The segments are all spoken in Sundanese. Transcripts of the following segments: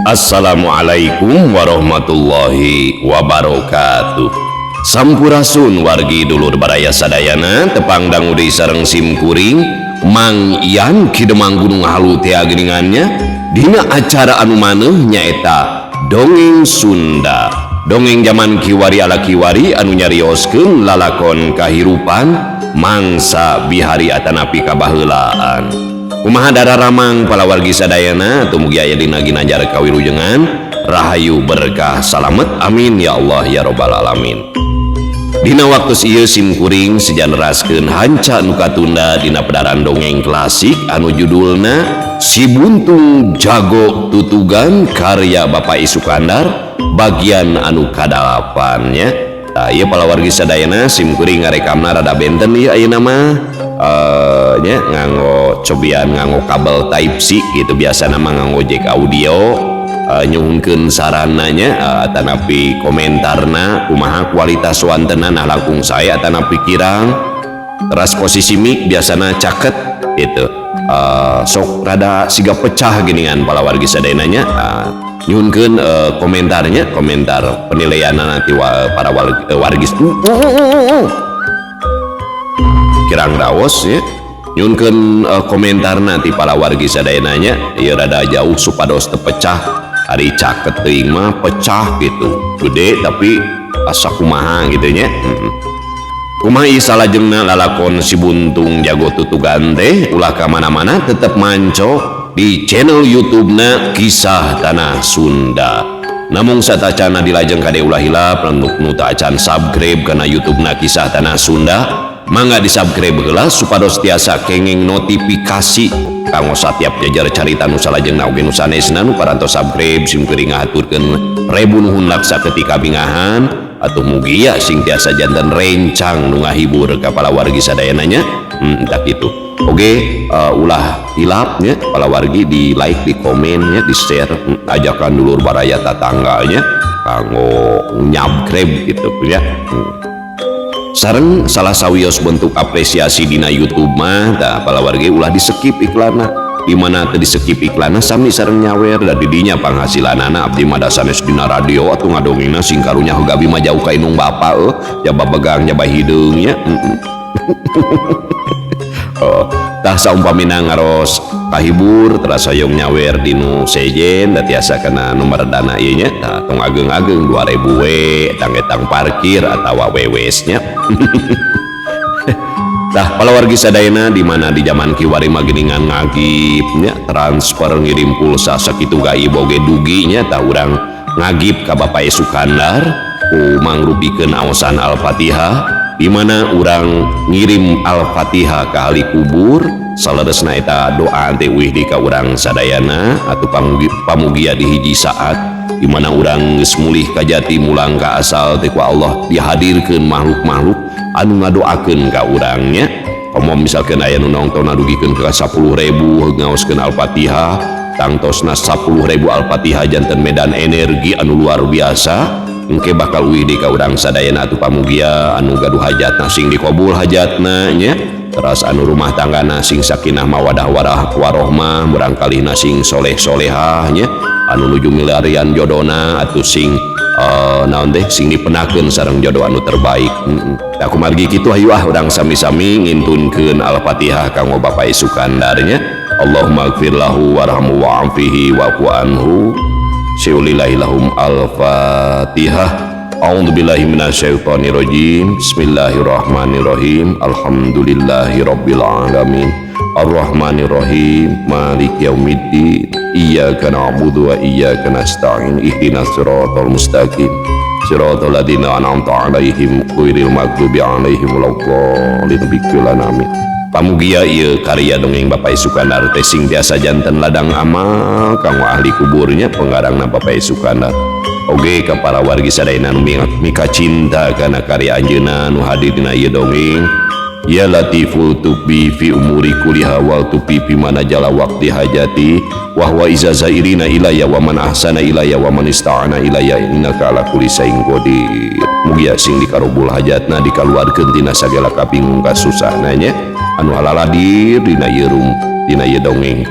Assalamualaikum warahmatullahi wabarakatuh. Sampurasun wargi dulur baraya sadayana tepang dangudi sareng simkuring Mang Ian Kidemang Gunung Halu tea geningannya dina acara anu maneh nyaeta dongeng Sunda, dongeng zaman kiwari ala kiwari anu nyarioskeun lalakon kahirupan mangsa bihari atanapi kabaheulaan. Kumaha dararamang pala wargi sadayana tumugi aya dina ginanjar kawilujengan rahayu berkah salamet amin ya Allah ya robbal alamin. Dina waktu ieu simkuring sejanraskeun hanca nu katunda dina pedaran dongeng klasik anu judulna Si Buntung Jago Tutugan karya Bapak Isukandar bagian anu kadalapan nya. Tah ieu pala wargi sadayana simkuring ngarekamna rada benten ieu ayeuna mah nya nganggo cobian nganggo kabel type C gitu biasa nama nganggo jack audio nyuhunkeun sarananya atanapi komentarna kumaha kualitas wantena nah langkung saya atanapi kirang teras posisi mic biasana caket gitu sok rada siga pecah geningan pala wargi sadayana nya nyuhunkeun komentarnya komentar penilaianna nanti para wargi kirang rawos ya nyunkeun komentar nanti pala wargi sadayananya ieu rada jauh supados tepecah ari caket teuing mah pecah gitu gede tapi asa kumaha gitu nya kumaha ieu salajengna lalakon Si Buntung Jago Tutugan teh ulah ka mana-mana tetep manco di channel YouTube-na Kisah Tanah Sunda. Namung satacana dilajeng kade ulah hilap nu teu acan subscribe kana YouTube-na Kisah Tanah Sunda mangga di subscribe heula supados tiasa kenging notifikasi kanggo satiap jajar carita nu salajengna oge nu sanesna nu parantos subscribe simkuring ngahaturkeun rebu nuhun laksa ketika bingahan atuh mugi ya sing tiasa janten rencang nu ngahibur ka pala wargi sadayana nya tak kitu oge ulah hilap nya pala wargi di like di komen nya di share ajakan dulur baraya tatangganya kanggo nyabgrab gitu ya sareng salah sawios bentuk apresiasi dina YouTube mah da pala wargi ulah di skip iklanna di mana teu di skip iklanna sami sareng nyawer da didinya penghasilanana abdi mah da sanes dina radio atuh ngadongengna sing karunya gabi mah jauh ka indung bapa jaba begang jaba hideung nya tah saumpamina ngaros kahibur terasa hoyong nyawer dinu sejen da tiasa kana nomor dana ieu nya tah tong ageng-ageng 2000 we tang parkir atawa wewes nya tah pala wargi sadayana di mana di zaman kiwari mah geuningan ngagip nya transfer ngirim pulsa sakitu gai boge dugi nya tah urang ngagip ka Bapak Isukandar ku mangrupikeun aosan Al-Fatihah di mana orang ngirim Al-Fatihah ke ahli kubur salaresna eta doa teh wih di ka urang sadayana atau pamugia di hiji saat di mana urang geus mulih ka jati mulang ka asal teh ku Allah dihadirkeun makhluk-makhluk anu ngadoakeun ka urangnya komo misalkan aya nu nongton adugikeun ka 10.000 ngaoskeun Al-Fatihah tangtosna 10.000 Al-Fatihah janten medan energi anu luar biasa engke bakal widi ka urang sadayana atuh pamugia anu gaduh hajatna sing dikabul hajatna nya teras anu rumah tanggana sing sakinah mawadah warohmah barangkalina sing soleh-solehah nya anu nuju milarian jodona atuh sing naon teh sing dipenakeun sareng jodoh anu terbaik tah kumargi kitu hayu urang sami-sami ngintunkeun Al-Fatihah kanggo Bapak Isukandar nya Allahumma ighfir lahu warhamhu wa'afihi wa'fu anhu Syulillahilahum Al-Fatihah. A'udzubillahi minasyaitonirrajim. Bismillahirrahmanirrahim. Alhamdulillahirabbil alamin. Arrahmanirrahim. Maliki yaumiddin. Iyyaka na'budu wa iyyaka nasta'in. Ihdinas siratal mustaqim. Siratal ladzina an'amta 'alaihim ghairil maghdubi 'alaihim waladdallin. Amin. Pamugia ieu karya dongeng Bapak Isukandar teh sing biasa janten ladang amal kanggo ahli kuburnya penggarangna Bapak Isukandar oge ka para wargi sadayana nu mika cinta kana karya anjeunna nu hadir dina ieu dongeng ya latiful tubi fi umuri kuliha wal tubi fi mana jala waqti hajati wa huwa izazairina ilayya wa man ahsana ilayya wa man ista'ana ilayya innaka ala kulli shay'in qadir mugia sing dikarubul hajatna dikaluarkeun tina sagala kapingung kasusahna nya anu halaladir dina ieu dongeng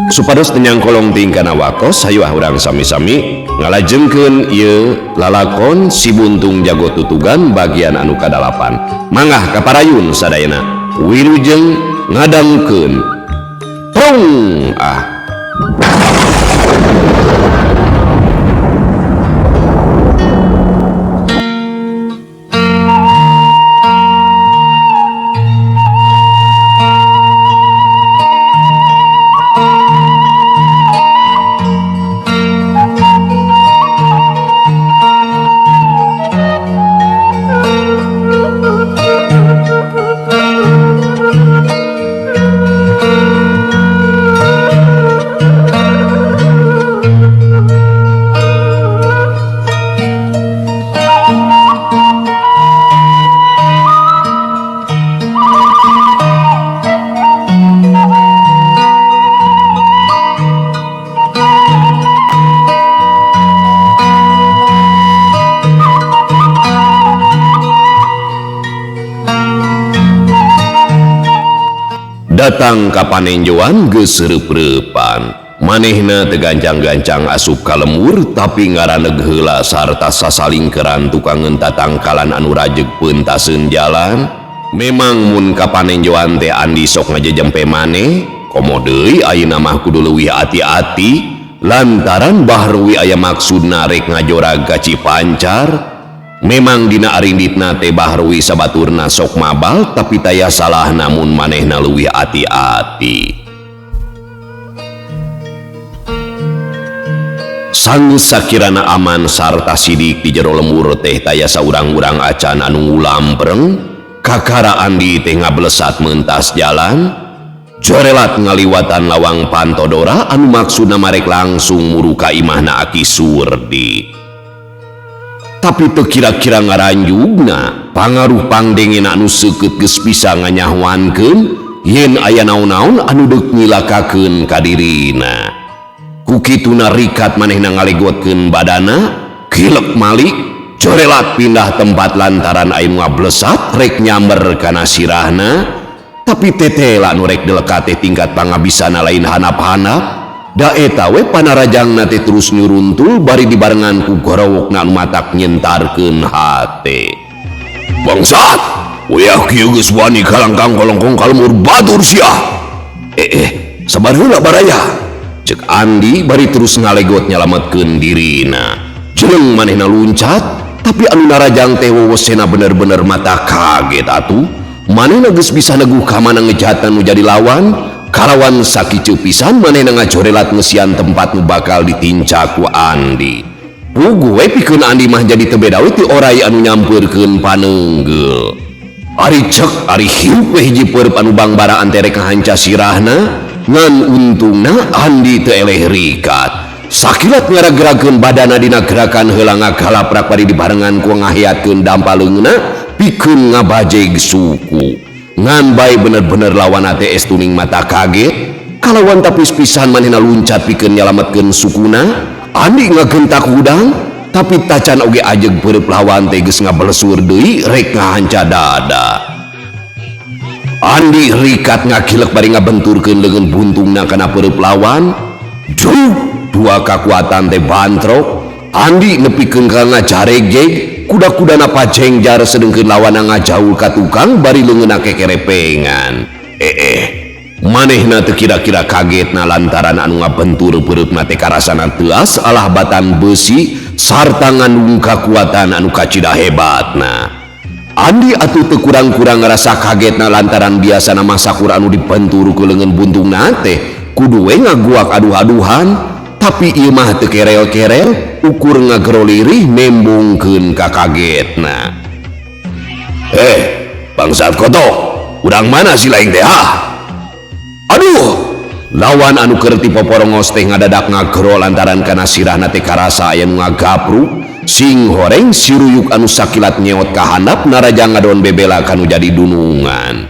supados tenyang kolong tingkana wakos hayu urang sami-sami ngalajengkeun ieu lalakon si buntung jago tutugan bagian anu kadalapan. Mangah kaparayun sadayana wilujeng ngadangkeun tong datang ka panenjoan geus seureupeupan manehna teu gancang-gancang asup ka lemur tapi ngaraneg heula sarta sasalingkeran tukang tatangkalan anu rajeg peuntaseun jalan. Memang mun ka panenjoan teh Andi sok ngajejempe maneh komo deui ayeuna mah kudu leuwih ati-ati lantaran bahruwi aya maksudna rek ngajorag ka Cipancar. Memang dina arinditna teh bahruwi sabaturna sok mabal tapi taya salah namun manehna leuwih ati-ati. Sanggeus sakirana aman sarta sidik di jero lemur teh taya saurang-urang acan anu ngulampreng kakara Andi teh ngablesat mentas jalan jorelat ngaliwatan lawang Pantodora anu maksudna marek langsung muruka imahna Aki Surdi. Tapi teu kira-kira ngaranjugna pangaruh pangdengena anu seukeut geus bisa nganyahwankeun yen aya naon-naon anu deuk nyilakakeun ka dirina. Kukituna rikat manehna ngalegotkeun badana kilek malik corelat pindah tempat lantaran anu ngablesat rek nyamber kana sirahna. Tapi tetela anu rek deleket tingkat pangabisana lain hanap-hanap da eta we panarajangna teh terus nyuruntul bari dibarengan ku gorowokna anu matak nyentarkeun hate. Bangsat, wayah kieu geus wani kalangkang kolongkong kalemur batur sia. Sabar heula baraya. Cek Andi bari terus ngalegot nyalametkeun dirina. Jeleng manehna luncat, tapi anu narajang teh wewesena bener-bener mata kaget atuh. Manehna geus bisa neguh ka mana ngejatan nu jadi lawan. Kalawan sakicu pisan manehna ngajorelat ngesian tempat nu bakal ditincak ku Andi. Puguh we pikeun Andi mah jadi teu beda we ti oray anu nyampeurkeun paneunggel. Ari cek ari hirup we hiji peureub anu bangbaraan terek ngahanca sirahna ngan untungna Andi teu eleh rikat. Sakilat ngarageurakeun badana dina gerakan heula ngagalaprak bari dibarengan ku ngahiatkeun dampaleungna pikeun ngabajeg suku. Ngan bae bener-bener lawan ATS tuning mata kaget kalawan tapis pisan manehna luncat pikeun nyalametkeun sukuna. Andi ngagentak hudang tapi tacan oge ajeg peureub lawan teh geus ngablesur deui rek ngahanca dada. Andi rikat ngakilek bari ngabenturkeun leungeun buntungna kana peureub lawan. Dua kakuatan teh bantrok Andi nepikeun kana caregjeg kuda-kudana pajengjar sedengkeun lawan ngajauh ka tukang bari leungeunna kekerepengan. Manehna teu kira-kira kagetna lantaran anu ngabentur peureupna teh karasana teuas alah batan besi sarta ngandung kakuatan anu kacida hebatna. Andi atuh teu kurang-kurang ngerasa kagetna lantaran biasana masakur anu dibentur ku leungeun buntungna teh kudu we ngaguak aduh-aduhan. Tapi ieu mah teu kerel-kerel ukur ngagerolirih nembungkeun ka kagetna. Bangsat kotok, urang mana si laing teh Aduh, lawan anu keur ti poporongos teh ngadadak ngagero lantaran kana sirahna teh karasa aya nu ngagapru. Sing horeng siruyuk anu sakilat nyeot ka handap narajang ngadon bebela kanu jadi dunungan.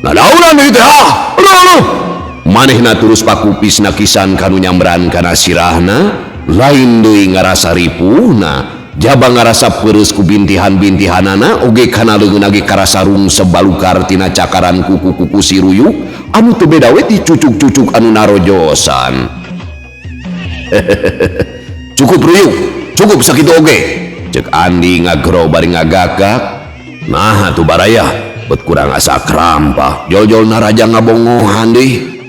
Nadaonan deui teh aduh. Manehna terus pakupisna kisan kanu nyambran kana sirahna lain deui ngarasa ripuhna jaba ngarasa peres ku bintihan-bintihanana oge kana leungeun age karasarung sebalukar tina cakaran kuku-kuku si Ruyuk anu teu beda we ti cucuk-cucuk anu narojosan. Cukup Ruyuk, cukup sakitu oge, cek Andi ngagro bari ngagagak. Nah atuh baraya, bet kurang asa krampah, jol-jol naraja ngabongohan deui.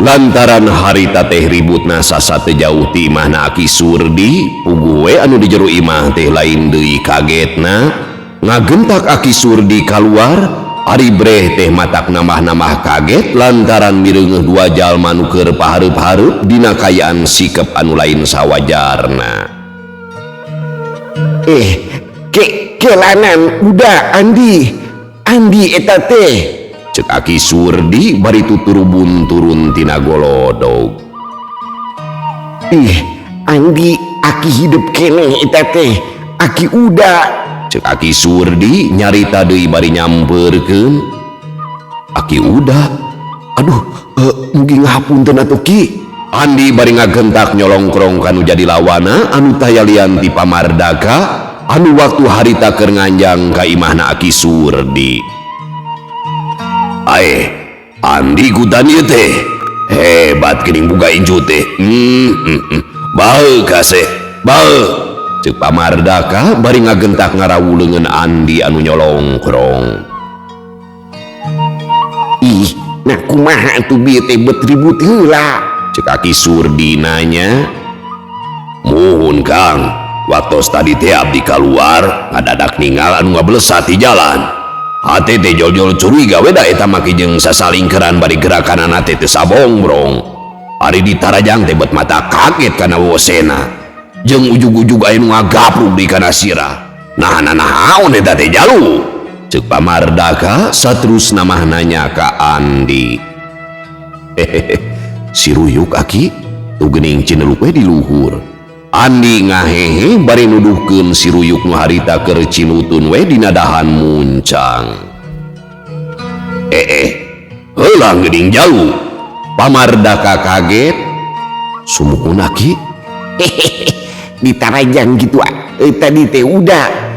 Lantaran harita teh ributna sasate jauh ti imahna Aki Surdi, puguh we anu di jero imah teh lain deui kagetna ngagentak Aki Surdi kaluar. Ari breh teh matak nambah-nambah kaget lantaran mireungeuh dua jalma nu keur pahareup-hareup dina kayaan sikep anu lain sawajarna. Kelanan udah Andi eta teh, cek Aki Surdi bari tuturubun turun tina golodog. Andi Aki hidup keneh eta teh, Aki udah, cek Aki Surdi nyarita deui bari nyamperkeun. Aki udah, aduh mugi ngahapunten atuh Ki. Andi bari ngagentak nyolongkrong kanu jadi lawana anu tayalian ti Pamardaka anu waktu harita keur nganjang ka imahna Aki Surdi. Andi kutan ieu teh hebat geuning boga inju teh. Bae kasih bae, cek Pamardaka bari ngagentak ngarawuleungeun Andi anu nyolongkrong. nah kumaha atuh bieu teh bet ribut heula, cek Aki Surdi nanya. Muhun Kang, waktos tadi teh abdi kaluar ngadadak ningal anu ngablesat di jalan. Hate teh jol-jol curiga we da eta make jeung sasalingkeran bari gerakanana teh teu sabongbrong. Ari ditarajang teh bet mata kaget kana wosena jeung ujug-ujug aya nu ngagapruk di kana sirah. Naon eta teh jalu, cek Pamardaka saterusna mah nanya ka Andi. Si Ruyuk Aki tu geuning cineuluk we di luhur. Andi ngahehe bari nuduhkeun si Ruyuk nu harita keur cinutun we dina dahan muncang. Heula geuning jalu, Pamardaka kaget. Sumuhun Aki. ditarajang gitu tadi teh udah.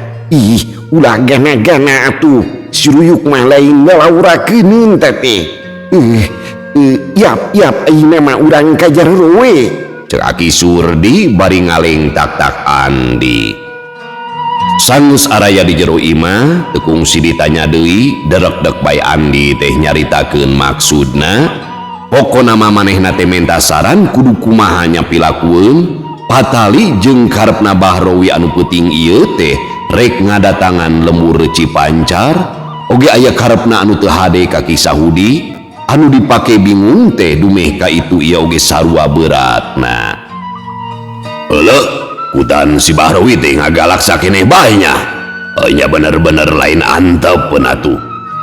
Ulah gana-gana atuh, si Ruyuk mah lain ngalaurakeun teh. Yap ayeuna mah urang kajar we, cek Aki Surdi bari ngaleng tak Andi. Sangus araya di jero imah teu kungsi ditanya deui, derek-dek bae Andi teh nyaritakeun maksudna. Pokona mah manehna teh menta saran kudu kumaha nyapilakueun patali jeung karepna Bahrowi anu peuting ieu teh rek ngadatangan lembur Cipancar, oge aya karepna anu teu hade ka Kisahudi anu dipake bingung teh dumeh ka itu ieu oge sarua beratna. Heuleuh kutan si Bahrowi teh ngagalak sakeneh bae nya. Nya bener-bener lain anteuppeun atuh.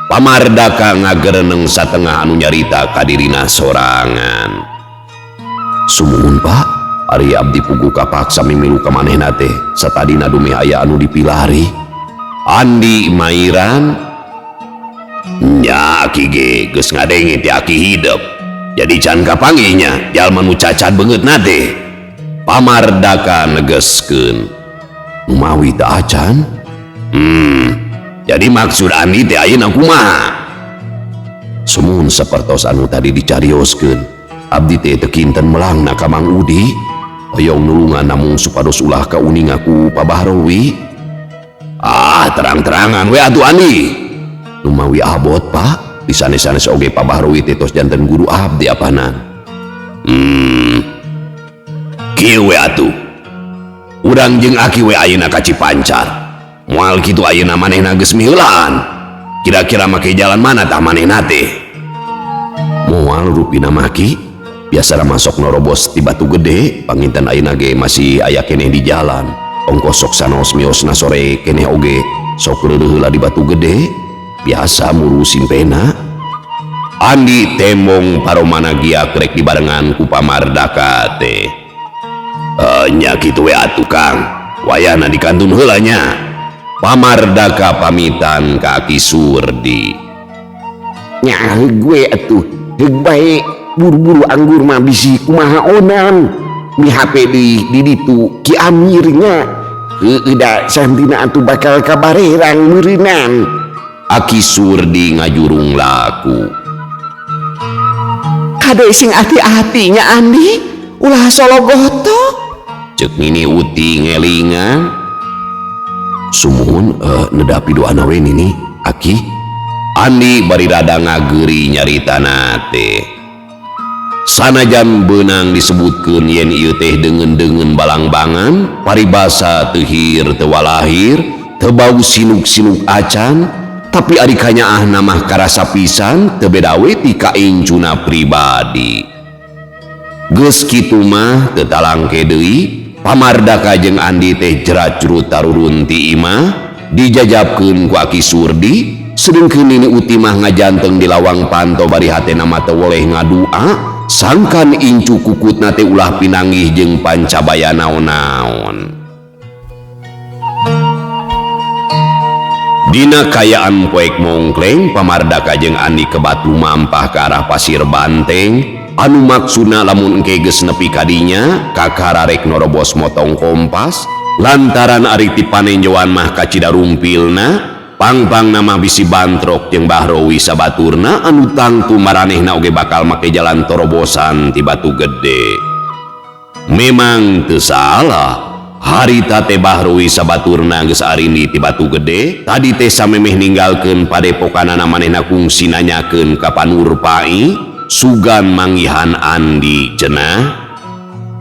Pamardaka ngagereneng satengah anu nyarita ka dirina sorangan. Sumuhun Pak, ari abdi puguh kapaksa mimilu ka manehna teh satadina dumeh aya anu dipilari. Andi mairan. Nya Aki ge geus ngadenge ti Aki hidup, jadi can kapanggihnya jalma nu cacat beungeutna teh. Pamardaka negeskeun. Umawi teu acan? Jadi maksud Andi teh ayeuna kumaha? Sumuhun sapertos anu tadi dicarioskeun, abdi teh teu kinten melangna ka Mang Udi, hoyong nulungan namung supados ulah kauning aku Pak Bahrowi. Terang-terangan we atuh Andi. Lumawi abot Pak, di sanes-sanes oge Pak Bahrowi teh tos janten guru abdi apanan. Kieu we atuh, urang jeung Aki we ayeuna ka Cipancar. Moal kitu ayeuna manehna geus miheulaan. Kira-kira make jalan mana tah manehna teh? Moal rupina mah Ki, biasana masok norobos ti Batu Gede, panginten ayeuna ge masih aya keneh di jalan. Ongkos sok sanos miosna sore keneh oge sok reureuh heula di Batu Gede. Biasa murusin pena. Andi tembong paromana giak rek dibarengan ku Pamardaka teh. Nya kitu we atuh Kang, wayahna dikantun heula nya. Pamardaka pamitan ka Aki Surdi. Nya gue atuh heug bae buru-buru anggur mah bisi kumaha onan mi HP di ditu Ki Amirnya heuda santina atuh bakal kabarerang meureunan. Aki Surdi ngajurung laku. Kade sing hati-hatinya Andi ulah sologoto. Cek Nini Uti ngelingan. Sumuhun nedapi doana we Nini Aki. Andi bari rada ngageri nyaritana teh. Sanajan beunang disebutkeun yen ieu teh deungeun-deungeun balangbangan, paribasa teu hir teu walahir, teu bau sinuk-sinuk acan, tapi ari kanyaahna mah karasa pisan teu beda we ti kaincuna pribadi. Geus kitu mah teu talangke deui, Pamardaka jeung Andi teh jerat-jerut tarurun ti imah dijajabkeun ku Aki Surdi, sedengkeun Nini Uti mah ngajanteng di lawang panto bari hatena mah teu woleh ngadua. Sangkan incu kukutna teh ulah pinanggih jeung pancabaya naon-naon. Dina kayaan poek mongkleng Pamardaka jeung Andi kebat lumampah ke arah Pasir Banteng anu maksudna lamun engke geus nepi kadinya kakararek norobos motong kompas lantaran ari ti panenjoan mah kacidarumpilna pang-pang nama bisi bantrok jeung Bahrowi sabaturna anu tangtu maranehna oge bakal make jalan torobosan ti Batu Gede. Memang teu salah, harita teh Bahrowi sabaturna geus arindi ti Batu Gede, tadi teh samemeh ninggalkeun padepokanana manehna kungsi nanyakeun ka Panurpai sugan manggihan Andi cenah.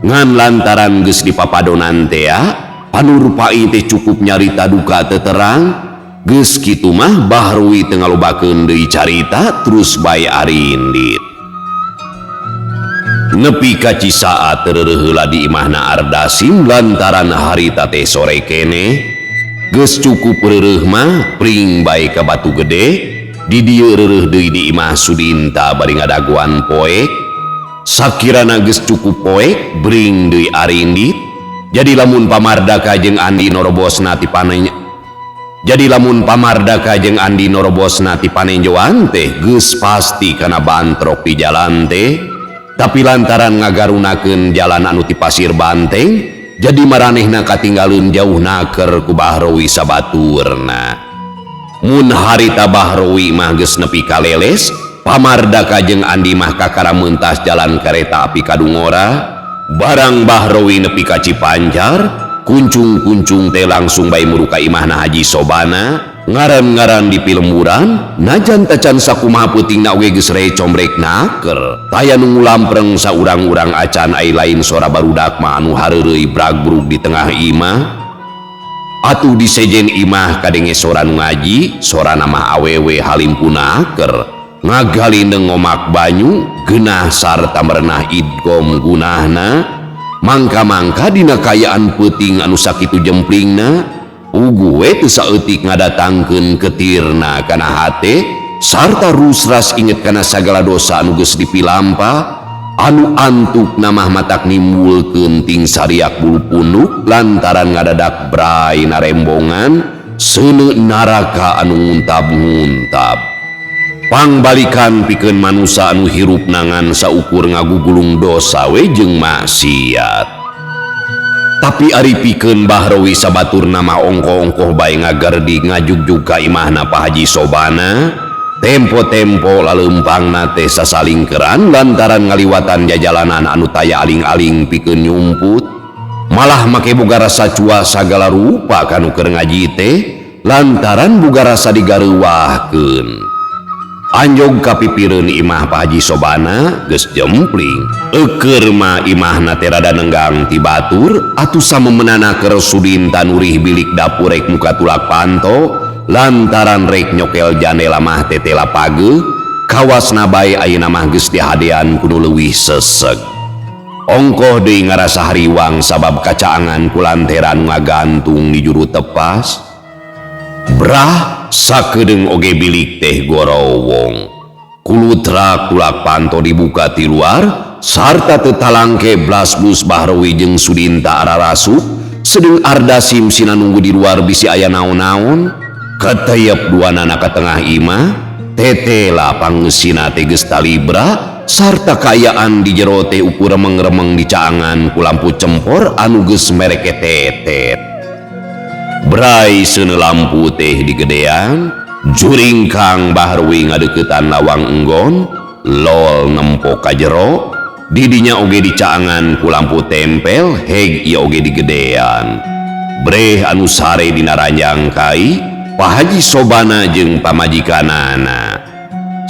Ngan lantaran geus dipapadonan teh Panurpai teh cukup nyarita duka teu terang. Geus kitu mah Bahrowi teu ngalobakeun deui carita terus bae arindit. Nepi ka Cisaat tereureuk heula di imahna Ardasim lantaran harita teh sore kene. Geus cukup reureuh mah pring bae ka Batu Gede. Di dieu reureuh deui di imah Sudinta bari ngadaguan poek. Sakirana geus cukup poek bring deui arindit. Jadi lamun Pamardaka jeung Andi norobosna ti panenjoan ti panenjoan teh geus pasti kana bantrok di jalan teh. Tapi lantaran ngagarunakeun jalan anu ti Pasir Banteng, jadi maranehna katinggalun jauh naker ku Bahrowi sabaturna. Mun harita Bahrowi mah geus nepi ka leles, Pamardaka jeung Andi mah kakara meuntas jalan kareta api Kadungora. Barang Bahrowi nepi ka Cipancar, kuncung-kuncung teh langsung bae muru ka imahna Haji Sobana. Ngaran-ngaran di Pilemuran, najan tacan sakumaha peutingna oge geus recombrek naker. Taya nu ngulampreng saurang-urang acan ai lain sora barudak mah anu hareureuy brag-brug di tengah imah. Atuh di sejen imah kadenge sora nu ngaji, sora nama awewe halimpunaker. Ngagalindeng ngomak banyu, geunah sarta merenah idgom gunahna. Mangka-mangka dina kayaan peuting anu sakitu jemplingna, ugu we teu saeutik ngadatangkeun ketirna kana hate sarta rusras inget kana sagala dosa anu geus dipilampa anu antuk namah matak nimbulkeun ting sariak bulu punduk lantaran ngadadak brai narembongan seuneu naraka anu nguntab-nguntab. Pangbalikan pikeun manusa anu hirup nangan saukur ngagugulung dosa we jeung maksiat. Tapi ari pikeun Bahrowi sabaturna mah ongkoh-ongkoh bae ngagardi ngajugjug ka imahna Pak Haji Sobana. Tempo-tempo laleumpangna teh sasalingkeran lantaran ngaliwatan jajalanan anu taya aling-aling pikeun nyumput. Malah make boga rasa cua sagala rupa kanu keur ngaji teh lantaran boga rasa digareuwahkeun. Anjog kapipireun imah Pak Haji Sobana geus jempling. Eukeur mah imahna teh rada nenggang ti batur atuh samemenana keur Sudinta nurih bilik dapur rek muka tulak panto lantaran rek nyokel jandela mah teh tela pageuh kawasna bae ayeuna mah geus dihadean kudu leuwih seseg. Ongkoh deui ngarasa hariwang sabab kacaangan ku lanteran ngagantung di juru tepas. Brah sakedeung oge bilik teh gorowong. Kulutra kulak panto dibuka ti luar sarta teu talangke blas-blus Bahrowi jeung Sudinta ararasuk sedeng Ardasim sina nunggu di luar bisi aya naon-naon. Katayep duanana ka tengah imah tetela pangeusina teh geus talibra sarta kaayaan di jero teh ukur remeng-remeng di caangan ku lampu cempor anu geus mereke tetet. Brai seuneu lampu teh digedean, juring Kang Baharwi ngadeukeutan lawang enggon, lol nempo ka jero, didinya oge di caangan ku lampu tempel, heg ieu oge digedean. Breh anu sare dina ranjang kai, Pak Haji Sobana jeung pamajikanana.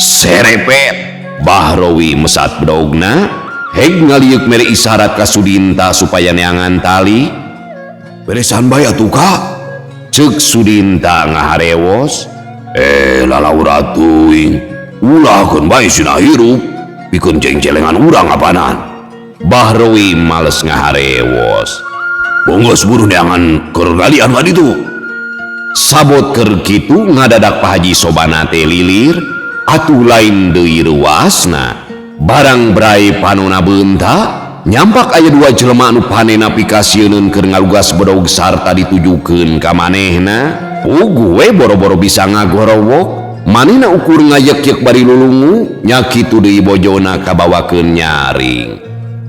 Serepet, Bahrowi mesat bedogna, heg ngaliuk mere isyarat ka Sudinta supaya neangan tali. Beresan bae atuh Kak, ceuk Sudinta ngaharewos. Lalaura teuing, ulahkeun bae sina hirup, pikeun cengcelengan urang apanan. Bahrowi males ngaharewos. Bongos buru neangan keur galian ka ditu. Sabot keur kitu ngadadak Pak Haji Sobana teh lilir, atuh lain deui ruasna. Barang brai panona beunta, nyampak aya dua jelema anu panena pikasieun keur ngalugas bedog sarta ditujukeun ka manehna. Puguh we boro-boro bisa ngagorowok, manehna ukur ngayek-yek bari lulungu, nya kitu deui bojona kabawakeun nyaring.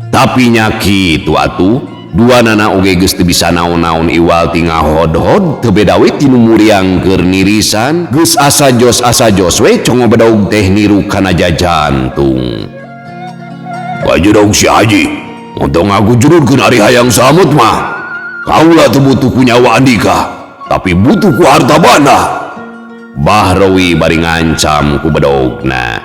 Tapi nya kitu atuh, duanana oge geus teu bisa naon-naon iwal ti ngahodhod teu beda we tinu muriang keur nirisan, geus asa jos we congo bedog teh niru kana jajantung. Bajedog si Haji, montong aku jurudkeun ari hayang samut mah. Kaula teu butuh ku nyawa Andika, tapi butuh ku harta banda. Bahrowi bari ngancam ku bedogna.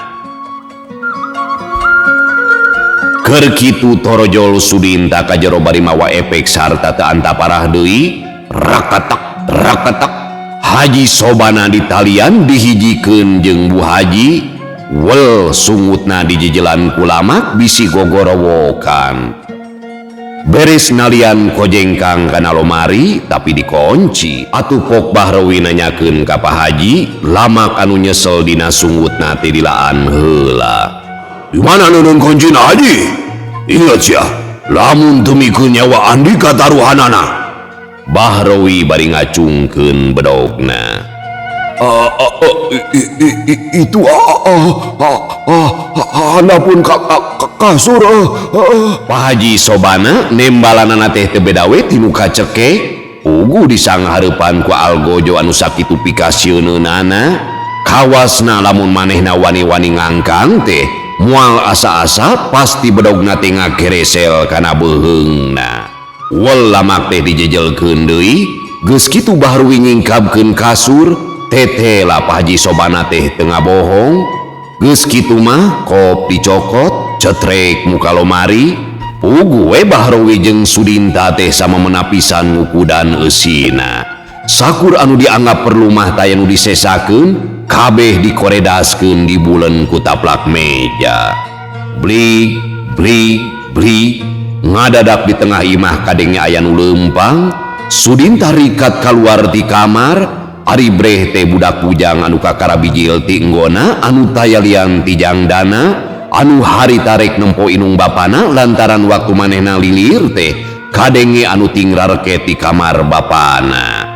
Keur kitu torojol Sudinta ka jero bari mawa efek sarta teu anta parah deui, rakatak Haji Sobana di talian dihijikeun jeung Bu Haji, wel sungutna dijejelan ku lamak bisi gogorowokan. Beres nalian kojengkang kana lomari tapi dikunci, atuh pok Bahrowi nanyakeun ka Pak Haji, lamak anu nyesel dina sungutna teh dilaan heula. Di mana neun kuncina Haji? Ingat sia, lamun teu mikeun nyawa Andika taruhanana. Bahrowi bari ngacungkeun bedogna. Itu handapun kasur. Pak Haji Sobana nembalanana teh teu beda we tinu kaceke, ugu disanghareupan ku algojo anu sakitu pikasieunana. Kawasna lamun manehna wani-wani ngangkang teh, mual asa-asa pasti bedogna teh ngageresel kana beuheungna. Wel lamak teh dijejelkeun deui, geus kitu Bahrowi nyingkabkeun kasur, tetela Pak Haji Sobana teh teu ngabohong. Geus kitu mah kop dicokot, cetrek muka lomari, puguh we Bahrowi jeung Sudinta teh sama menapisan ngukudan eusina. Sakur anu dianggap perlu mah taya nu disesakeun, kabeh dikoredaskeun di buleun ku taplak meja. Blik, blik, blik, ngadadak di tengah imah kadengnya aya nu leumpang. Sudinta rikat kaluar di kamar, ari breh teh budak bujang anu kakarabijil ti enggona anu taya lian ti jangdana, anu hari tarek nempo inung bapana lantaran waktu manehna lilir teh kadenge anu tingrarke ti kamar bapana.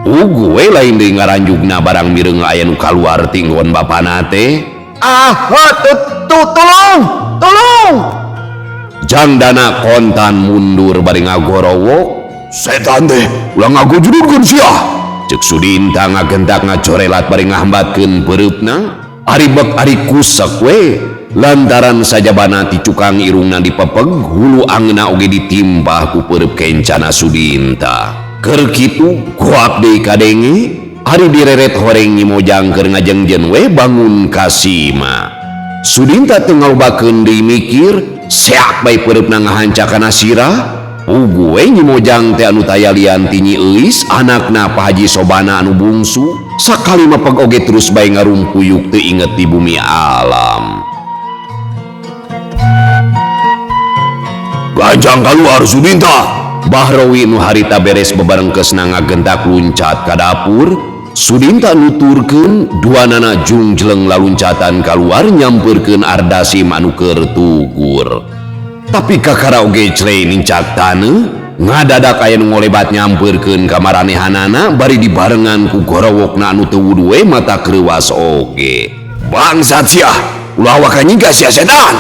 Ugu we lain deui ngaranjugna barang mireung aya nu kaluar ti enggon bapana teh. Tolong! Jangdana kontan mundur bari ngagorowok. Setan teh ulah ngagojudkeun sia. Cek Sudinta ngagentak ngacorelat bari ngahambatkeun pereupna. Ari bek ari kusek we, lantaran sajabana ti cukang irungna dipepeg, hulu angna oge ditimpah ku pereup kencana Sudinta. Keur kitu kuat deui kadenge, ari direret horeng nyimojang keur ngajengjen we bangun kasima. Sudinta teu ngalobakeun deui mikir, seak bae pereupna ngahancakana sirah. Puguh we nyimojang teh anu taya lian ti Nyi Euis, anakna Pak Haji Sobana anu bungsu, sakali mapeg oge terus bae ngarumpuyuk teu inget di bumi alam. Ganjang kaluar Sudinta. Bahrowi nu harita beres bebarengkeusna ngagentak luncat ka dapur. Sudinta nuturkeun duanana jungjleng laluncatan kaluar nyampeurkeun Ardasim anu keur tugur. Tapi kakara ogecle nincak taneuh, ngadadak aya nu ngolebat nyampeurkeun ka maranehanana bari dibarengan ku gorowokna anu teu wudu we mata kreuwas oge. bangsat sia ulah wakan nyingga sia setan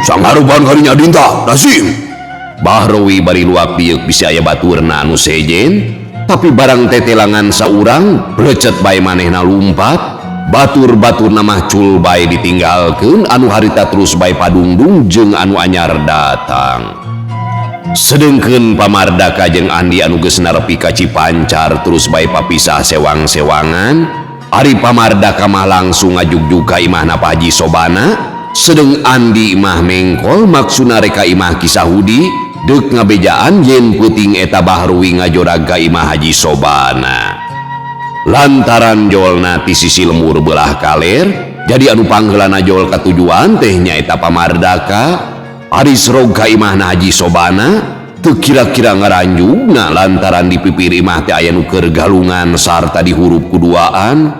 sang harupan kalinya dinta Dasim. Bahrowi bari luak biuk bisa aya baturna anu sejen, tapi barang tetelangan saurang belecet bae manehna lumpat, batur-batur namah cul bae ditinggalkeun, anu harita terus bae padungdung jeung anu anyar datang. Sedengkeun Pamardaka jeung Andi anu geus nepi ka Cipancar terus bae papisah sewang-sewangan, ari Pamardaka mah langsung ngajugjug ka imahna Pak Haji Sobana, sedeng Andi mah mengkol maksudna reka imah Kisahudi deuk ngabejaan yen puting eta Bahrowi ngajorag ka imah Haji Sobana. Lantaran jolna ti sisi lemur belah kaler, jadi anu pangheulana jol katujuan teh nyaeta Pamardaka, ari srog ka imahna Haji Sobana teu kira-kira ngaranjugna lantaran di pipir imah teh aya nu keur galungan sarta dihurup kuduaan.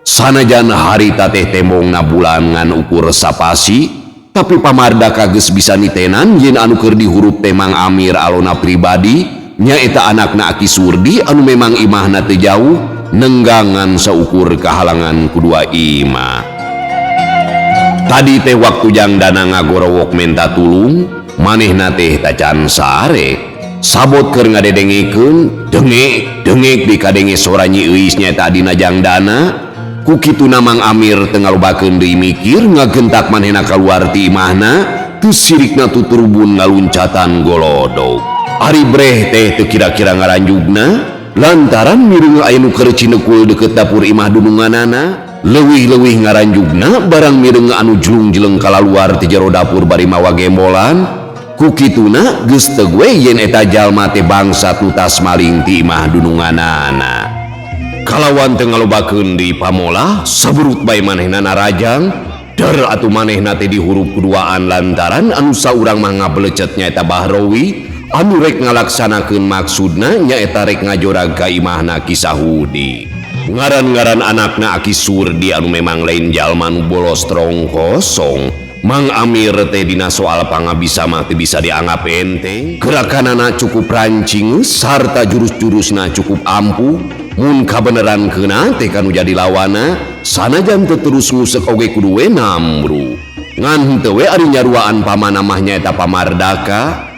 Sanajan harita teh tembongna bulan ngan ukur sapasi, tapi Pamardaka geus bisa nitenan yen anu keur dihurup teh Mang Amir alona pribadi nyaeta anakna Aki Surdi anu memang imahna teu jauh nenggangan saukur kahalangan kudua imah. Tadi teh waktu Jangdana ngagorowok menta tulung, manehna teh tacan sare sabot keur ngadedengikeun dengek di kadenge sora Nyi Euis nyaeta adina Jangdana. Ku kituna Mang Amir teu ngalobakeun deui mikir ngagentak manehna kaluar ti imahna, teu sirikna tuturbun ngaluncatan golodog. Ari breh teh teu kira-kira ngaranjugna lantaran mireung aya nu keur cinekul deukeut dapur imah dununganana, leuwih-leuwih ngaranjugna barang mireung anu julung-jeleng kalaluar ti jero dapur bari mawa gembolan. Ku kituna geus teu gue yen eta jalma teh bangsat nu tas maling ti imah dununganana. Kalawan teu ngalobakeun di pamola saburut bae manehna narajang dar atuh manehna teh dihurup kuduaan lantaran anu saurang mah ngabelecet nyaeta Bahrowi anu rek ngalaksanakeun maksudna nyaeta rek ngajorag ka imahna Kisahudi. Ngaran-ngaran anakna Aki Surdi anu memang lain jalma nu bolos terong kosong. Mang Amir teh dina soal pangabisa mah teu bisa dianggap enteng, gerakanana cukup rancing sarta jurus-jurusna cukup ampuh. Mun kabeneran keuna teh kanu jadi lawana sanajan teu terus ngusek oge kudu we namru ngan henteu we ari nyaruaan pamana mah nyaeta Pamardaka.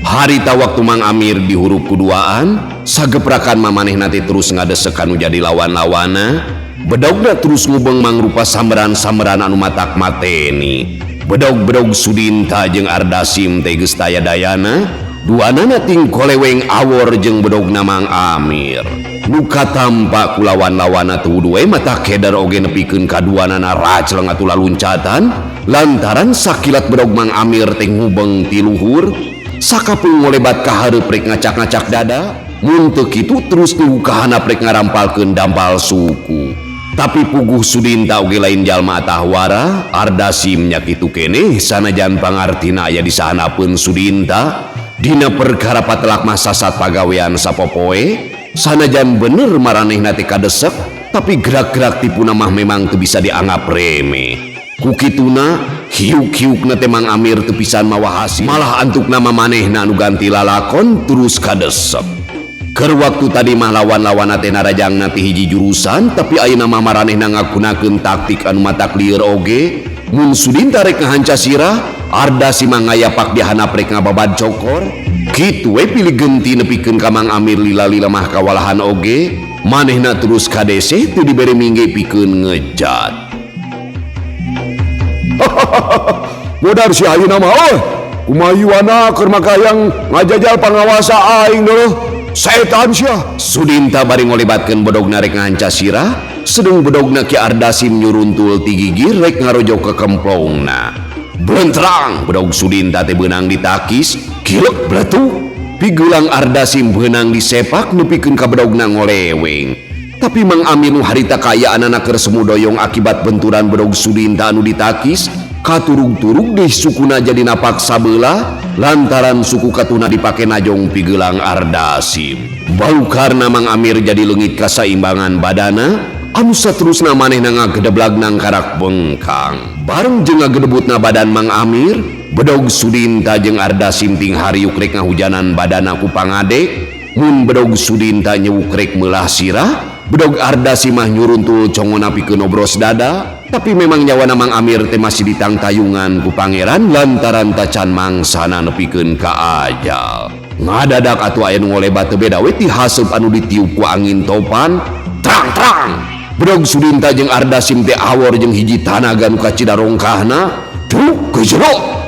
Harita waktu Mang Amir dihurup kuduaan sageprakan mamanehna teh terus ngadesek kanu jadi lawan-lawana. Bedogna terus ngubeng mangrupa samberan-samberan anu matak mateni. Bedog-bedog Sudinta jeung Ardasim teh geus taya dayana, duanana ting koleweng awor jeung bedogna Mang Amir. Nu katampa ku lawan-lawana teu we mata keder oge nepikeun kaduanana racleng atuh laluncatan lantaran sakilat bedog Mang Amir teh ngubeng ti luhur sakapeung ngolebat ka hareup rek ngacak-ngacak dada. Mun teu kitu terus nu ka handap rek ngarampalkeun dampal suku. Tapi puguh Sudinta oge lain jalma atahwara, Ardasim nya kitu keneh sanajan pangartina aya disahanapeun Sudinta dina perkara patelak mah sasat pagawean sapopoe. Sanajan bener maranehna teh kadesek, tapi gerak-gerak tipuna mah memang teu bisa dianggap remeh. Ku kituna hiuk-hiukna teh Mang Amir teu pisan mawa hasil, malah antukna mamanehna anu ganti lalakon terus kadesek. Keur waktu tadi mah lawan-lawana teh narajangna ti hiji jurusan, tapi ayeuna mah maranehna ngagunakeun taktik anu matak lieur oge. Mun Sudinta rek ngahanca sirah, Ardasim mah ngayapak dihanap rek ngababad cokor. Kitu we pilih genti nepikeun ka Mang Amir lila-lila mah kawalahan oge, manehna terus kadese teu dibere mingge pikeun ngejat. Modar si ayeuna mah kumayuana keur makayang ngajajal pangawasa aing deuh. Setan sia. Sudinta bari ngolebatkeun bedogna rek ngahanca sirah, sedeng bedogna Ki Ardasim nyuruntul ti gigi rek ngarojok ke kemplongna. Belentrang bedog Sudinta teh beunang ditakis, kilek bletu. Pigulang Ardasim beunang disepak nepikeun ka bedogna ngoleweng. Tapi Mang Amir nu harita kayaanana keur semudoyong akibat benturan bedog Sudinta anu ditakis, katurug-turug deh sukuna jadi napak sabeula lantaran suku katuna dipake najong pigulang Ardasim. Bau karena Mang Amir jadi leungit kasaimbangan badana, anu saterusna manehna ngagedeblag nang karak bengkang. Bareng jeung ngagedebutna badan Mang Amir, bedog Sudinta jeung Ardasim ting hariuk rek ngahujanan badana ku pangadek. Mun bedog Sudinta nyewuk rek meulah sirah, Bedog Ardasi mah nyuruntul congon napikeun obros dada, tapi memang nyawana Mang Amir teh masih ditang tayungan ku pangeran lantaran tacan mangsana nepikeun ka ajal. Ngadadak atuh aya nu ngolebat teu beda we ti haseup anu ditiup ku angin topan. Terang-terang Bedog Sudinta jeung Ardasim teh awor jeung hiji tanaga nu kacidarongkahna truk ke jero.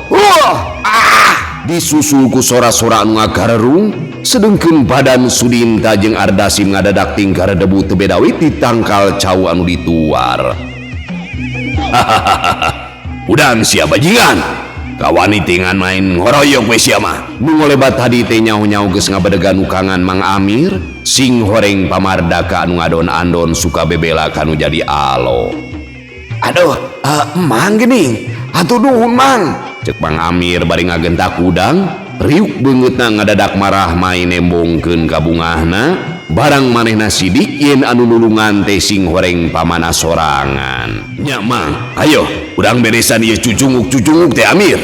Disusul ku sora-sora anu ngagarerung, sedengkeun badan Sudinta jeung Ardasim ngadadak tingkar debu teu beda we ti tangkal cau anu dituar. Udan sia bajingan, kawan tingan main ngoroyok we sia mah. Nu ngolebat tadi teh nyaho-nyaho geus ngabedegan ukangan Mang Amir, sing horeng pamardaka anu ngadon-andon suka bebela kanu jadi alo. Aduh, Mang geuning. Atuh nuhun Mang. Cek Mang Amir bari ngagentak udang, riuk beungeutna ngadadak marah main nembongkeun ka bungahna, barang manehna sidik yen anu nulungan teh sing horeng pamana sorangan. Nya Mang, ayo udang beresan ieu cucunguk-cucunguk teh Amir.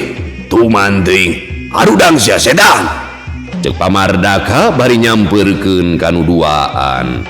Tu manting, arudang sia sedan. Cek pamardaka bari nyampeurkeun kanu duaan.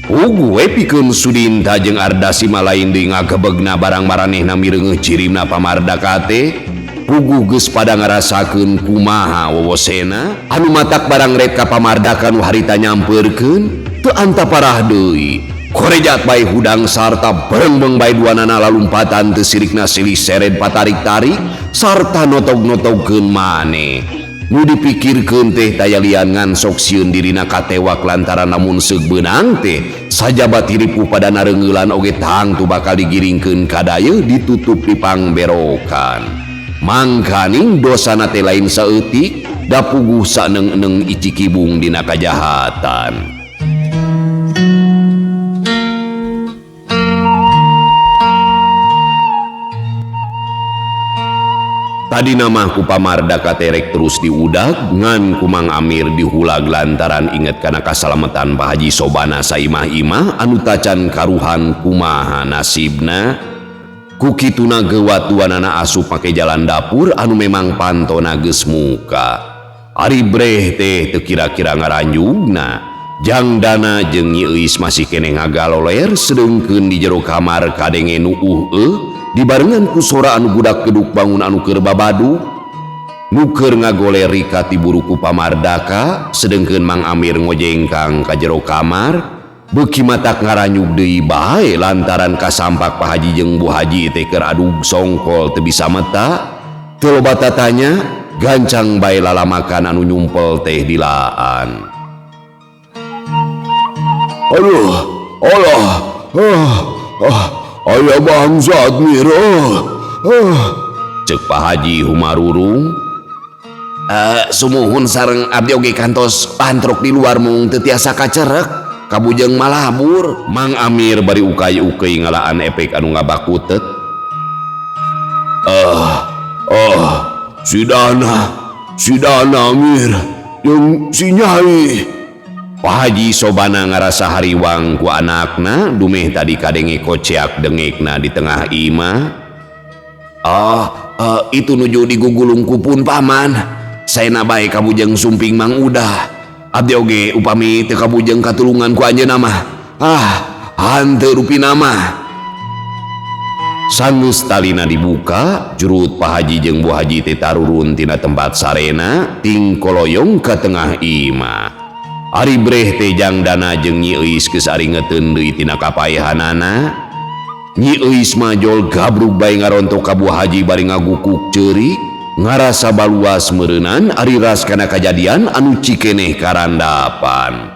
Pugu we pikeun Sudinta jeung Ardasi malain deui ngagebegna barang maranehna mireungeuh cirimna pamardaka teh. Pugu geus pada ngarasakeun kumaha wowosena anu matak barang red ka pamardaka nu harita nyampeurkeun teu anta parah deui. Korejat bae hudang sarta berengbeng bae duanana lalumpatan teu sirikna silih seret patarik-tarik sarta notog-notogkeun maneh. Nu dipikirkeun teh daya lian ngan sok sieun dirina katewak lantaran namun seug beunang teh sajabat hiripu pada nareungeulan oge tang tu bakal digiringkeun ka dayeuh ditutup di pangberokan. Mangkaning dosana teh lain saeutik da puguh saneung-eneung icikibung dina kajahatan. Tadi nama ku pamardaka terek terus diudag ngan ku Mang Amir dihulag lantaran inget kana kasalametan Pak Haji Sobana saimah-imah anu tacan karuhan kumaha nasibna. Ku kituna geuwat duanana asup make jalan dapur anu memang pantona geus muka. Ari breh teh teu kira-kira ngaranjugna. Jangdana jeung Nyi Euis masih keneh ngagaloler sedengkeun di jero kamar kadenge nu dibarengan ku sora anu budak geduk bangun anu keur babadu. Nu keur ngagoleri ka ti buruku pamardaka sedengkeun Mang Amir ngojengkang ka jero kamar. Beuki matak ngaranyug deui bae lantaran kasampak Pak Haji jeung Bu Haji teh keur adug songkol teu bisa meta. Teu loba tatanya gancang bae lalamakan anu nyumpel teh di laan. Aduh, Allah. Aya bangsat mira. Cek Pak Haji humarurung. Sumuhun sareng abdi oge kantos pantrok di luar mung teu tiasa kacerek. Kabujeng malabur. Mang Amir bari ukay-ukay ngalaan efek anu ngabakutet. Si Dana Amir jeung si Nyai. Pak Haji Sobana ngarasa hariwang ku anakna dumeh tadi kadenge koceak dengekna di tengah imah. Itu nuju digugulung kupun paman. Saena bae kabujeng sumping Mang Udah. Abdi oge upami teu kabujeng katulungan ku anjeunna mah. Hanteu rupina mah. Sanggeus talina dibuka, jurut Pak Haji jeung Bu Haji teh tarurun tina tempat sarena ting koloyong ka tengah imah. Ari breh teh Jangdana jeung Nyi Euis geus aringeteun deui tina kapaehanana. Nyi Euis mah jol gabrug bae ngarontok ka Bu Haji bari ngagukuk ceurik. Ngarasa baluas meureunnan ari ras kana kajadian anu cikeneh karandapan.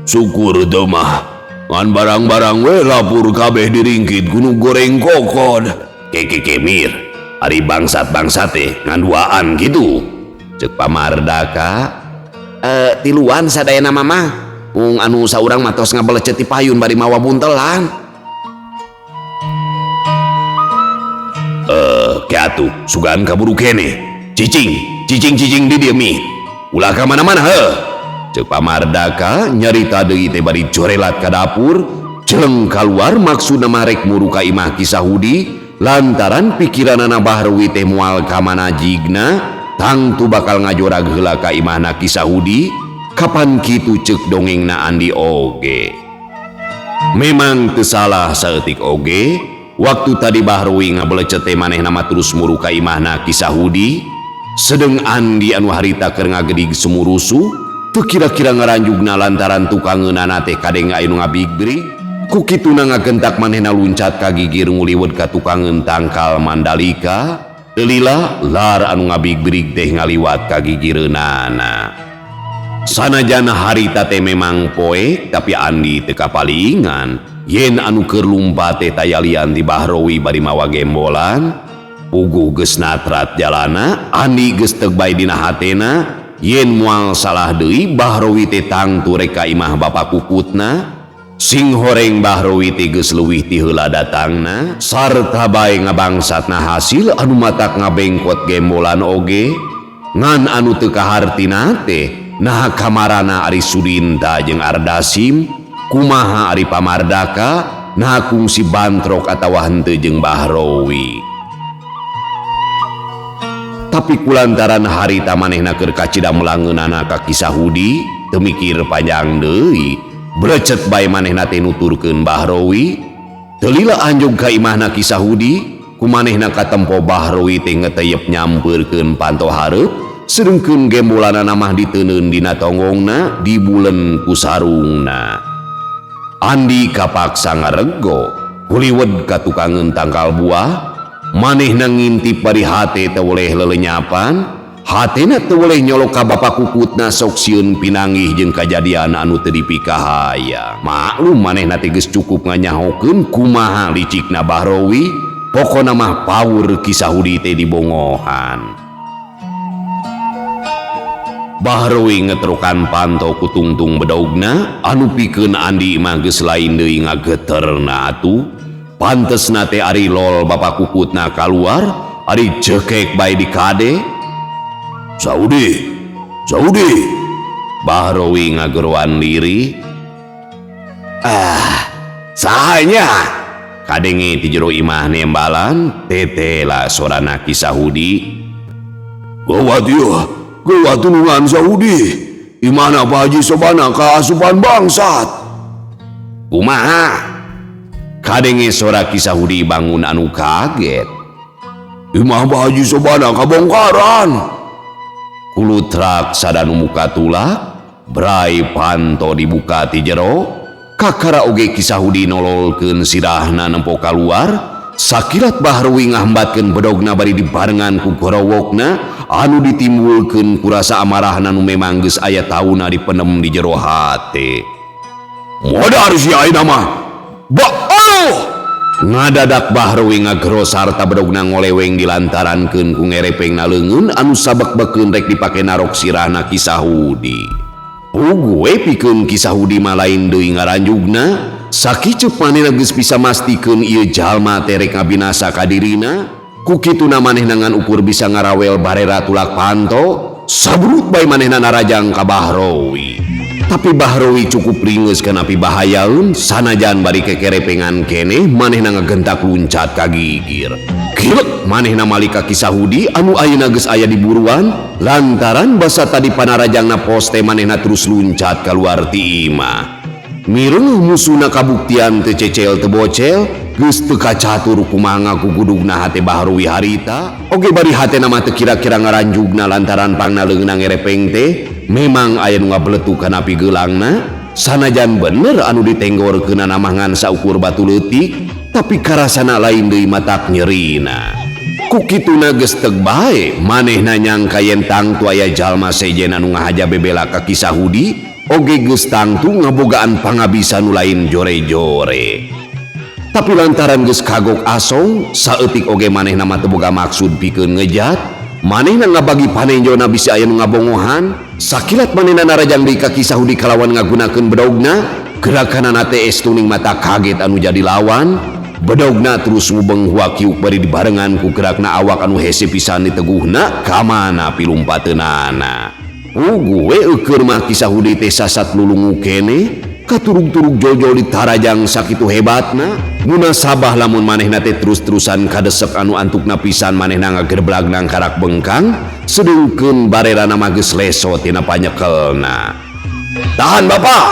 Syukur teu mah. Ngan barang-barang we lapur kabeh diringkit gunung goreng kokod. Mir, ari bangsat-bangsat teh ngan duaan kitu. Cek pamardaka. Tiluan sadayana mama. Mung anu saurang matos ngabelecet ti payun bari mawa buntelan. Keatu sugan kaburu kene. Cicing di dieu mi. Ulah ka mana-mana heuh. Cek pamardaka nyarita deui teh bari jorelat ka dapur, celeng kaluar maksudna marek muru ka imah Kisahudi lantaran pikiranana Bahrwi teh moal ka mana jigna tangtu bakal ngajorag heula ka imahna Kisah Hudi. Kapan kitu ceuk dongengna Andi oge. Memang teu salah saeutik oge, waktu tadi Bahrowi ngabelecet teh manehna mah terus muru ka imahna Kisah Hudi. Sedeng Andi anu harita keur ngagedig sumurusu, teu kira-kira ngaranjugna lantaran tukangeunana teh kadeng anu ngabigrig. Ku kituna ngagentak manehna luncat ka gigir nguliwet ka tukangeun tangkal Mandalika. Lila lar anu ngabigrig teh ngaliwat ka gigireunana. Sanajan harita teh memang poek, tapi Andi teu kapalingan yen anu keur lumpat teh tayalian di Bahrowi bari mawa gembolan. Puguh geus natrat jalana, Andi geus teu bae dina hatena yen moal salah deui Bahrowi teh tangtu rek ka imah bapa kukutna. Sing horeng Bahrowi teh geus leuwih ti heula datangna, sarta bae ngabangsatna hasil anu matak ngabengkot gembolan oge. Ngan anu teu kahartina teh nah kamarana Ari Sudinta jeung Ardasim, kumaha Ari Pamardaka, nah kungsi Bantrok atawa henteu jeung Bahrowi. Tapi kulantaran harita manehna keur kacida melangeunana ka Kisah Hudi, teu mikir panjang deui, brecet bae manehna teh nuturkeun Bahrowi. Teu lila anjog ka imahna Kisah Hudi, kumanehna katempo Bahrowi teh ngeteyep nyampeurkeun panto hareup. Sedengkeun gembolanana mah diteuneun dina tonggongna, dibulen ku sarungna. Andi kapaksa ngarego, kuliwed ka tukangeun tangkal buah. Manehna ngintip bari hate teu oleh lelenyapan, hatena teu oleh nyolok ka bapa kukutna sok sieun pinanggih jeung kajadian anu teu dipikahaya. Maklum manehna teh geus cukup nganyahokeun kumaha licikna Bahrowi, pokona mah paur Kisah Hudi teh dibongohan. Bahrowi ngetrukan panto ku tungtung bedaugna, anu pikeun Andi mah geus lain deui ngageterna atuh. Pantesna teh ari lol bapa kukutna kaluar, ari cekek bae di kade. Saudi, Bahrowi ngageruan diri. Sahanya kadenge ti jero imah nembalan, tetela sorana Kisah Hudi. Gawat ieu, gawat tulungan Saudi, imana Pak Haji sobana ka asupan bangsat. Kumaha? Kadenge sora Kisah Hudi bangun anu kaget. Imah Pak Haji sobana kabongkaran. Kulutrak sadanu muka tulak, brai panto dibuka ti jero. Kakara oge Kisah Hudi nololkeun sirahna nempo kaluar. Sakilat Bahrowi ngahambatkeun bedogna bari dibarengan ku gorowokna anu ditimbulkeun ku rasa amarahna nu memang geus aya tauna dipenem di jero hate. Modar si ayeuna mah. Ngadadak Bahrowi ngagero sarta bedogna ngoleweng dilantarankeun ku ngerepengna leungeun anu sabek-bekeun rek dipake narok sirahna Kisah Hudi. Ugue pikeun Kisah Hudi mah lain deui ngaranjugna, sakicep manehna geus bisa mastikeun ieu jalma teh rek ngabinasa ka dirina. Ku kituna manehna ngan ukur bisa ngarawel barera tulak panto, sabrut bae manehna narajang ka Bahrowi. Tapi Bahrowi cukup ringeus kanapi bahayaeun, sanajan bari kekerepengan keneh manehna ngagentak luncat ka gigir. Kilek manehna malika Kisah Hudi anu ayeuna geus aya di buruan, lantaran basa tadi panarajangna poste manehna terus luncat kaluar ti imah. Mireng musuna kabuktian teu cecel teu bocel, geus teu kacatur kumaha ngagugudugna hate Bahrowi harita. Oge bari hatena mah teu kira-kira ngaranjugna lantaran pangna leungeunna ngerepeng teh memang aya nu ngabeletuk kanapi geulangna. Sanajan bener anu ditenggorkeunna mah ngan saukur batu leutik, tapi karasana lain deui matak nyerina. Ku kituna geus teu bae manehna nyangka yen tangtu aya jalma sejen anu ngahaja bebela ka Kisah Hudi, oge geus tangtu ngabogaan pangabisa nu lain jore-jore. Tapi lantaran geus kagok asong, saeutik oge manehna mah teu boga maksud pikeun ngejat, manehna ngabagi panenjona bisi aya nu ngabongohan. Sakilat manehna narajang deui ka Kisah Hudi kalawan ngagunakeun bedogna, gerakanana teh estuning mata kaget anu jadi lawan. Bedogna terus ngubeng huakiuk bari dibarengan ku gerakna awak anu hese pisan diteguhna kamana pilumpateunana. Ugue eukeur mah Kisah Hudi teh sasat lulungu keneh, katurug-turug jojol ditarajang sakitu hebatna. Munasabah lamun maneh nate terus-terusan kadesek anu antukna pisan manehna ngagerblag nang karak bengkang, sedengkeun barerana mah geus leso tina panyekelna. Tahan Bapak!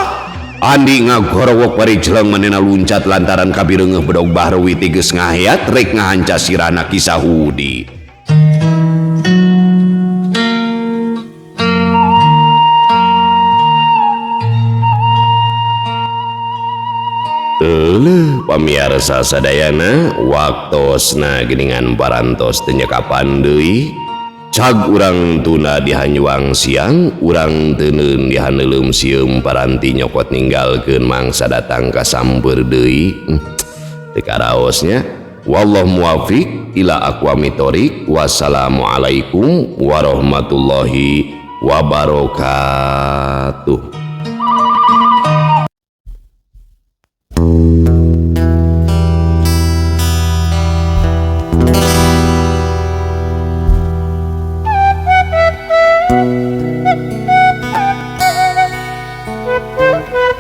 Andi ngagorowok bari jeleng manehna luncat lantaran kabireungeuh bedog Bahrawi teh geus ngaheat rek ngahanca sirana Kisah Hudi. Pamiarsa sadayana waktosna geningan parantos teu nyekapan deui. Cag urang tuna dihanyuang siang, urang teuneun dihaneulem sieum paranti nyokot ninggalkeun mangsa datang ka samber deui. Teu karaosnya. Wallahu muwaffiq ila aqwamit thoriq. Wassalamualaikum warahmatullahi wabarakatuh.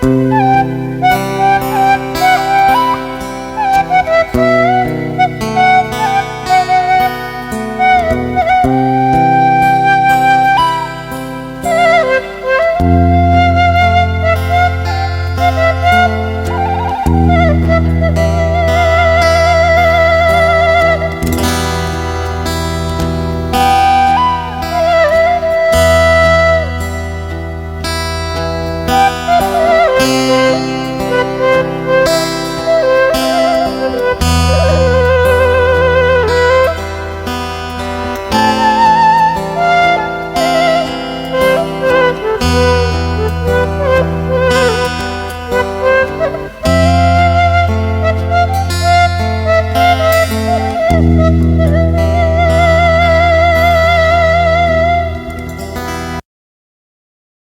Thank you.